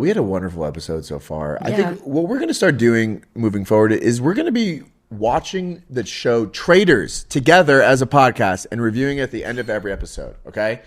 We had a wonderful episode so far. Yeah. I think what we're going to start doing moving forward is we're going to be watching the show Traitors together as a podcast and reviewing it at the end of every episode, okay?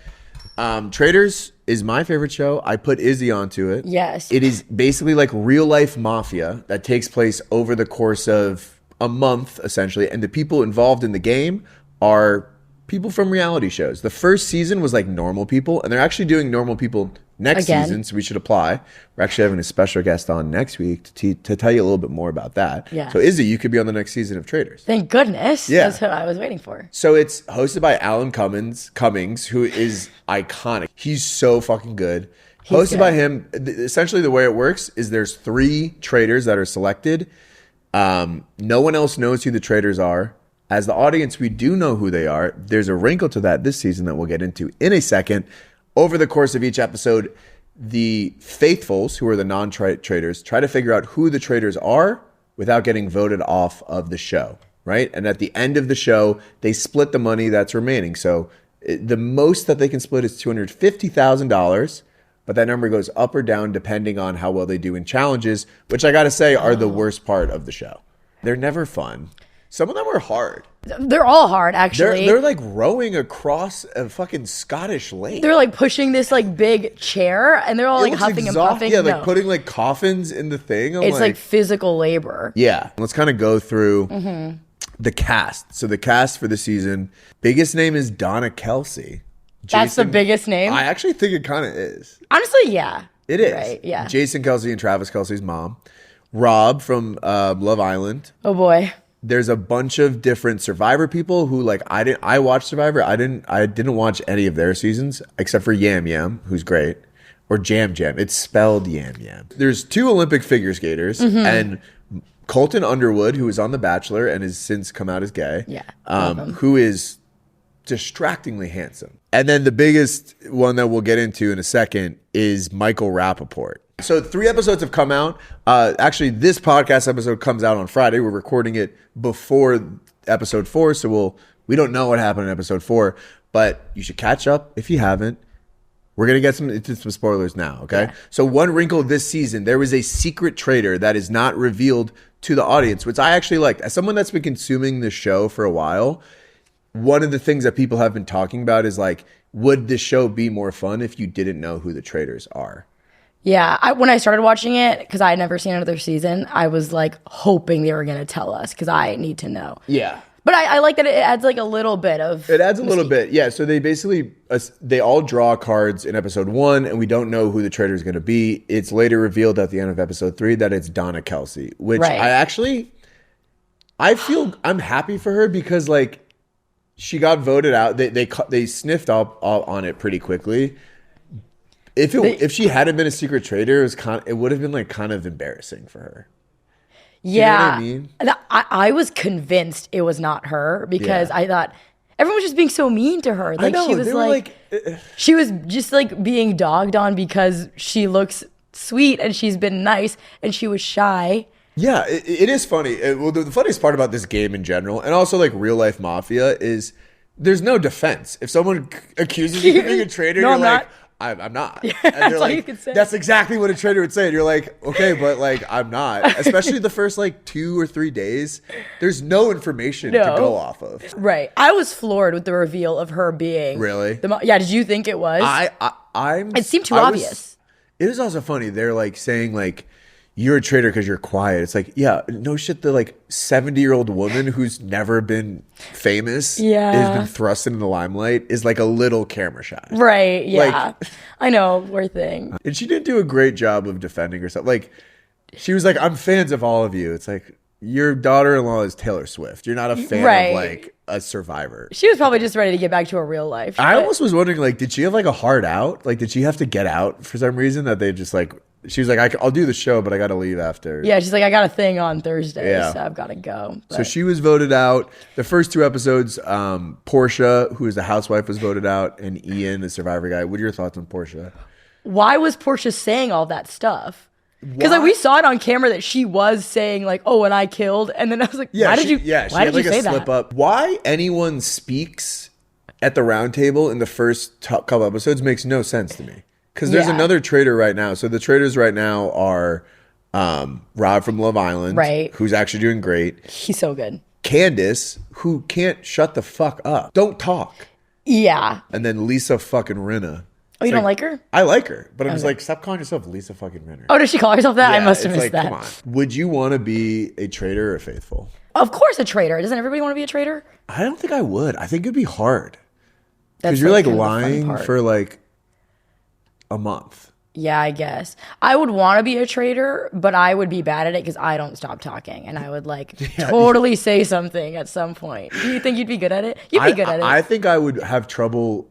Traitors is my favorite show. I put Izzy onto it. Yes. It is basically like real life mafia that takes place over the course of a month, essentially. And the people involved in the game are people from reality shows. The first season was like normal people, and they're actually doing normal people next season, so we should apply. We're actually having a special guest on next week to tell you a little bit more about that. Yeah. So Izzy, you could be on the next season of Traitors. Thank goodness. Yeah. That's what I was waiting for. So it's hosted by Alan Cummings, who is iconic. He's so fucking good. Hosted by him. Essentially, the way it works is there's 3 traitors that are selected. No one else knows who the traitors are. As the audience, we do know who they are. There's a wrinkle to that this season that we'll get into in a second. Over the course of each episode, the faithfuls, who are the non-traitors, try to figure out who the traitors are without getting voted off of the show, right? And at the end of the show, they split the money that's remaining. So the most that they can split is $250,000, but that number goes up or down depending on how well they do in challenges, which I got to say are the worst part of the show. They're never fun. Some of them are hard. They're all hard, actually. They're like rowing across a fucking Scottish lake. They're like pushing this like big chair, and they're all like huffing and puffing. Yeah, like putting like coffins in the thing. It's like physical labor. Yeah. Let's kind of go through the cast. So the cast for the season, biggest name is Donna Kelsey. That's the biggest name? I actually think it kind of is. Honestly, yeah. It is. Right, yeah. Jason Kelsey and Travis Kelsey's mom. Rob from Love Island. Oh boy. There's a bunch of different Survivor people who like I watched Survivor. I didn't watch any of their seasons except for Yam Yam, who's great, or Jam Jam. It's spelled Yam Yam. There's 2 Olympic figure skaters and Colton Underwood, who is on The Bachelor and has since come out as gay. Yeah, who is distractingly handsome. And then the biggest one that we'll get into in a second is Michael Rappaport. So 3 episodes have come out. Actually, this podcast episode comes out on Friday. We're recording it before episode 4, so we don't know what happened in episode 4, but you should catch up if you haven't. We're going to get into some spoilers now, okay? Yeah. So one wrinkle this season, there was a secret traitor that is not revealed to the audience, which I actually liked. As someone that's been consuming the show for a while, one of the things that people have been talking about is like, would the show be more fun if you didn't know who the traitors are? Yeah, when I started watching it, because I had never seen another season, I was like hoping they were going to tell us because I need to know. Yeah. But I like that it adds like a little bit of... It adds a little bit, yeah. So they basically, they all draw cards in episode 1, and we don't know who the traitor is going to be. It's later revealed at the end of episode 3 that it's Donna Kelsey, which I feel, I'm happy for her because like she got voted out. They sniffed up on it pretty quickly. If she hadn't been a secret traitor, it would have been like kind of embarrassing for her. Yeah, you know what I mean? I was convinced it was not her because I thought everyone was just being so mean to her. Like she was she was just like being dogged on because she looks sweet and she's been nice and she was shy. Yeah, it is funny. Well, the funniest part about this game in general, and also like real life mafia, is there's no defense. If someone accuses you of being a traitor, you're like, I'm not. Yeah, and that's all you can say. That's exactly what a traitor would say. And you're like, okay, but like, I'm not. Especially the first like 2 or 3 days, there's no information to go off of. Right. I was floored with the reveal of her being. Really? Yeah. Did you think it was? It seemed too obvious. It is also funny. They're like saying like, you're a traitor because you're quiet. It's like, yeah, no shit. The like 70-year-old woman who's never been famous, has been thrust into the limelight, is like a little camera shy. Right. Yeah. Like, I know. Poor thing. And she didn't do a great job of defending herself. Like, she was like, I'm fans of all of you. It's like, your daughter-in-law is Taylor Swift. You're not a fan of like a Survivor. She was probably just ready to get back to her real life. I almost was wondering, like, did she have like a hard out? Like, did she have to get out for some reason that they just like, she was like, I'll do the show, but I got to leave after. Yeah, she's like, I got a thing on Thursday, so I've got to go. But. So she was voted out. The first 2 episodes, Portia, who is the housewife, was voted out, and Ian, the Survivor guy. What are your thoughts on Portia? Why was Portia saying all that stuff? Because like we saw it on camera that she was saying like, "Oh, and I killed," and then I was like, "Why did you? Yeah, she had like a slip up. Why anyone speaks at the round table in the first couple episodes makes no sense to me. Because there's another traitor right now. So the traitors right now are Rob from Love Island, right? Who's actually doing great. He's so good. Candace, who can't shut the fuck up. Don't talk. Yeah. And then Lisa fucking Rinna. Oh, you don't like her? I like her, but I'm just like, stop calling yourself Lisa fucking Rinna. Oh, does she call herself that? Yeah, I must have missed like, that. Come on. Would you want to be a traitor or faithful? Of course, a traitor. Doesn't everybody want to be a traitor? I don't think I would. I think it'd be hard That's because you're like kind of the fun lying part. for like a month. Yeah, I guess. I would want to be a traitor, but I would be bad at it because I don't stop talking. And I would like totally say something at some point. Do you think you'd be good at it? You'd be good at it. I think I would have trouble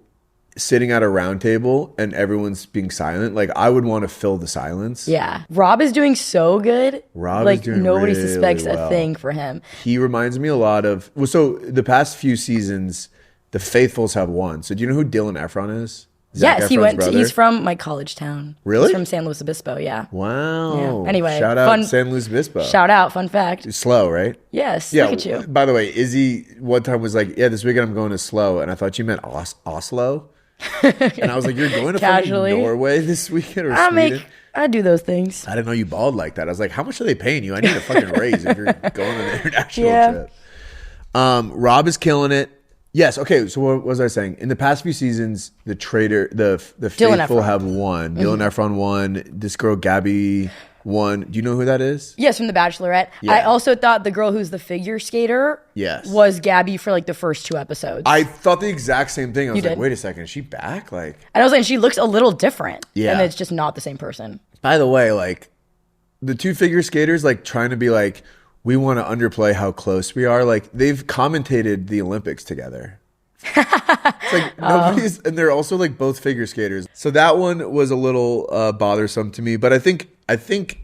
sitting at a round table and everyone's being silent. Like I would want to fill the silence. Yeah. Rob is doing so good. Rob like is doing nobody really suspects well. a thing for him. He reminds me a lot of, well, so the past few seasons, the Faithfuls have won. So do you know who Dylan Efron is? Yes, he's from my college town. Really? He's from San Luis Obispo, yeah. Wow. Yeah. Anyway, shout out San Luis Obispo. Shout out, fun fact. Slow, right? Yes, Yeah. look at you. By the way, Izzy one time was like, yeah, this weekend I'm going to Slow. And I thought you meant Oslo. And I was like, you're going to fucking Norway this weekend or Sweden? I do those things. I didn't know you balled like that. I was like, how much are they paying you? I need a fucking raise if you're going on an international trip. Rob is killing it. Yes. Okay. So what was I saying? In the past few seasons, the faithful have won. Dylan Efron won. This girl Gabby won. Do you know who that is? Yes, from The Bachelorette. Yeah. I also thought the girl who's the figure skater was Gabby for like the first 2 episodes. I thought the exact same thing. I was like, wait a second, is she back? Like, and I was like, she looks a little different. Yeah. And it's just not the same person. By the way, like the 2 figure skaters, like trying to be like, we want to underplay how close we are. Like they've commentated the Olympics together. It's like nobody's, and they're also like both figure skaters. So that one was a little bothersome to me. But I think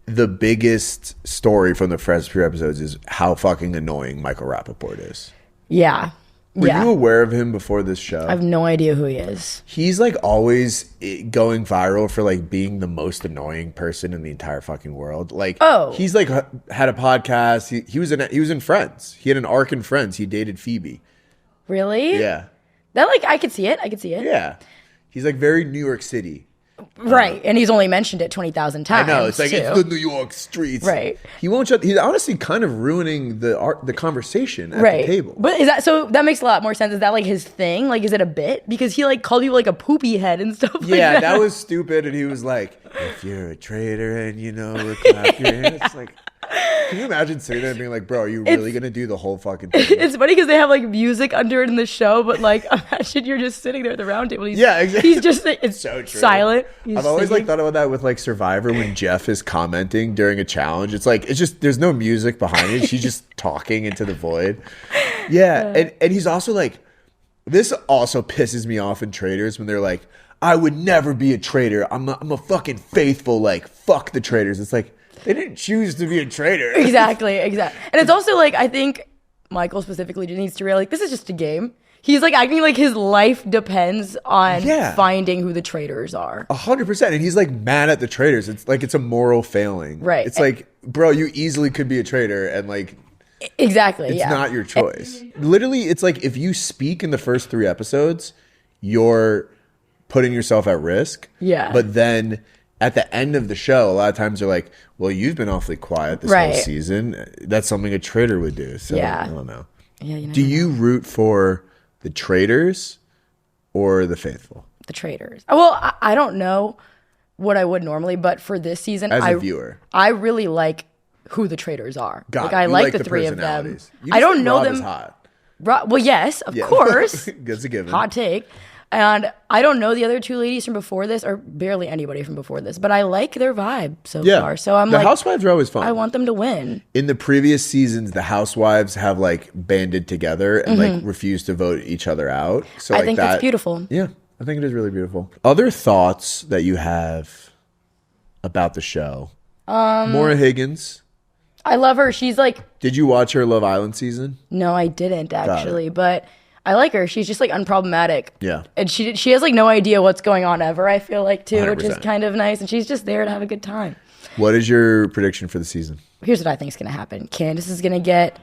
the biggest story from the first few episodes is how fucking annoying Michael Rappaport is. Yeah. Were you aware of him before this show? I have no idea who he is. He's like always going viral for like being the most annoying person in the entire fucking world. Like, he's like had a podcast. He was in Friends. He had an arc in Friends. He dated Phoebe. Really? Yeah. That like I could see it. Yeah. He's like very New York City. Right. And he's only mentioned it 20,000 times. I know. It's like, it's the New York streets. Right. He won't shut. He's honestly kind of ruining the conversation at the table. But is that, so that makes a lot more sense. Is that like his thing? Like, is it a bit? Because he like called people like a poopy head and stuff like that. Yeah, that was stupid. And he was like, if you're a traitor and you know, we're clap your hands. It's like, can you imagine sitting there and being like, bro, are you really going to do the whole fucking thing? It's funny because they have like music under it in the show, but like imagine you're just sitting there at the round table. Exactly. He's just, it's so true. Silent. I've always like thought about that with like Survivor when Jeff is commenting during a challenge. It's like, it's just, there's no music behind it. She's just talking into the void. Yeah. And he's also like, this also pisses me off in Traitors when they're like, I would never be a traitor. I'm a fucking faithful, like, fuck the traitors. It's like, they didn't choose to be a traitor. Exactly. And it's also like, I think Michael specifically needs to realize, like, this is just a game. He's like acting like his life depends on finding who the traitors are. 100%. And he's like mad at the traitors. It's like, it's a moral failing. Right. It's like, bro, you easily could be a traitor and like, exactly. It's not your choice. Literally, it's like if you speak in the first 3 episodes, you're putting yourself at risk. Yeah. But then at the end of the show, a lot of times they're like, well, you've been awfully quiet this whole season. That's something a traitor would do. So I don't know. Yeah, do you root for the traitors or the faithful? The traitors. Well, I don't know what I would normally, but for this season, as a viewer, I really like who the traitors are. I like the 3 of them. I don't know them. Is hot. Well, yes, of course. That's a given. Hot take. And I don't know the other 2 ladies from before this, or barely anybody from before this, but I like their vibe so far. So I'm the housewives are always fun. I want them to win. In the previous seasons, the housewives have like banded together and like refused to vote each other out. So I think that's beautiful. Yeah, I think it is really beautiful. Other thoughts that you have about the show? Maura Higgins. I love her. She's like. Did you watch her Love Island season? No, I didn't actually, but. I like her. She's just like unproblematic. Yeah. And she has like no idea what's going on ever, I feel like too, 100%. which is kind of nice. And she's just there to have a good time. What is your prediction for the season? Here's what I think is going to happen. Candace is going to get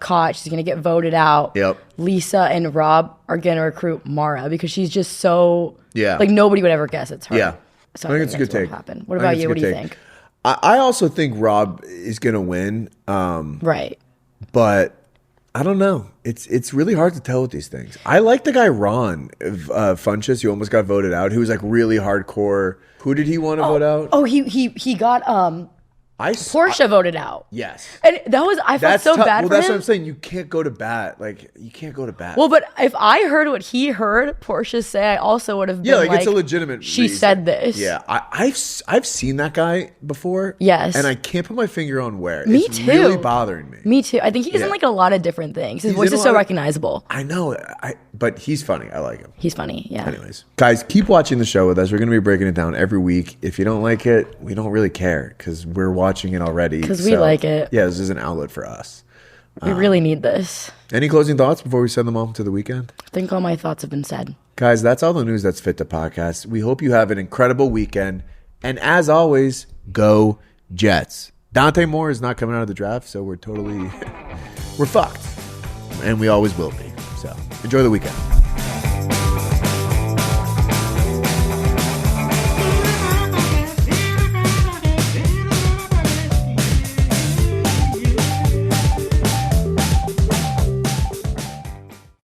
caught. She's going to get voted out. Yep. Lisa and Rob are going to recruit Mara because she's just so, Yeah. like, nobody would ever guess it's her. Yeah. So I think it's a good take. Happen. What about you? What do you think? I also think Rob is going to win. Right. But I don't know. It's really hard to tell with these things. I like the guy Ron Funches, who almost got voted out. He was like really hardcore. Who did he want to vote out? Oh, he got Portia voted out. Yes. And I felt so bad for him. That's what I'm saying. You can't go to bat. Like, you can't go to bat. Well, but if I heard what he heard Portia say, I also would have been like, it's a legitimate she reason. said this. Yeah. I've seen that guy before. Yes. And I can't put my finger on where. Me it's too. really bothering me. Me too. I think he's in like a lot of different things. His voice is so recognizable. I know. But he's funny. I like him. He's funny. Yeah. Anyways, guys, keep watching the show with us. We're going to be breaking it down every week. If you don't like it, we don't really care because we're watching it already. Because we like it. Yeah, this is an outlet for us. We really need this. Any closing thoughts before we send them off to the weekend? I think all my thoughts have been said. Guys, that's all the news that's fit to podcast. We hope you have an incredible weekend. And as always, go Jets. Dante Moore is not coming out of the draft, so we're fucked. And we always will be. So enjoy the weekend.